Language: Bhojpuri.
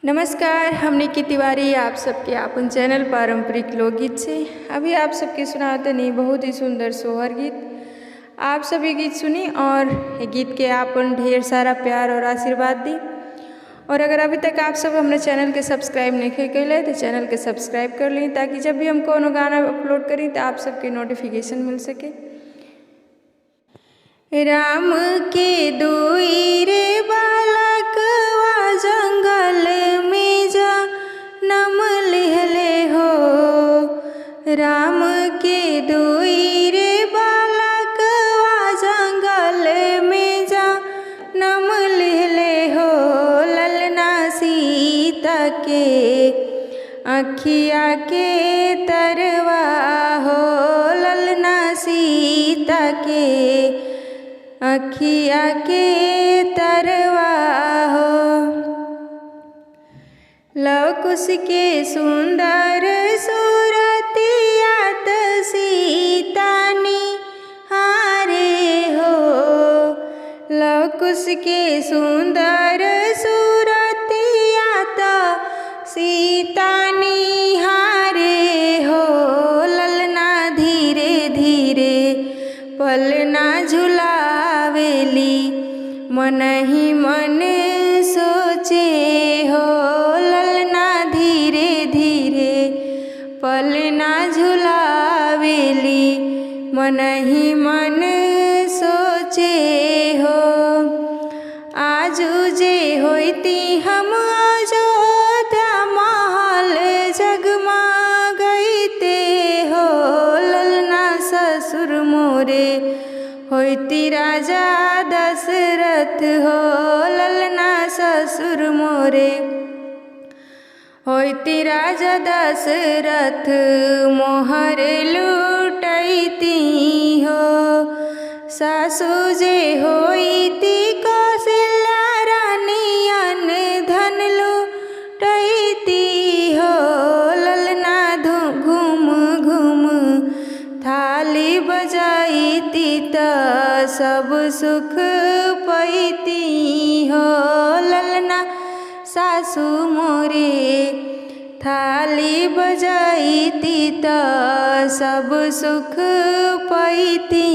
नमस्कार, हम निकी तिवारी आप सबके अपन चैनल पारंपरिक लोकगीत से अभी आप सबके सुनाते नहीं बहुत ही सुंदर सोहर गीत। आप सभी गीत सुनी और ये गीत के आपन ढेर सारा प्यार और आशीर्वाद दी। और अगर अभी तक आप सब हमारे चैनल के सब्सक्राइब नहीं कैले तो चैनल के सब्सक्राइब कर लें ताकि जब भी हम कोनो गाना अपलोड करें तो आप सबके नोटिफिकेशन मिल सके। राम के दुई रे बालकवा जंगल में जा नम लिहले हो। राम के दुई रे बालकवा जंगल में जा नम लिहले हो। ललना सीता के अखिया के तरवा हो। ललना सीता के अखिया के तरवा हो। लवकुश के सुंदर सूरतिया सीता निहारे हो। लवकुश के सुंदर सूरतिया सीता निहारे हो। ललना धीरे धीरे पलना झुलावेली मन ही मन सोचे हो। ललना धीरे धीरे पलना झुलावेली मन ही मन सोचे हो। आजू जे होती हम अयोध्या महल जगमगैते हो। ललना ससुर मोरे होती राजा दशरथ हो। ललना ससुर मोरे होती राजा दशरथ मोहर लुटैती हो। सासु जे होती कौशल्या रानियन धन लुटैती हो। ललना घूम घूम थाली बजाईती त सब सुख पैती हो। ललना सासु मोरे थाली बजाईती त सब सुख पैती।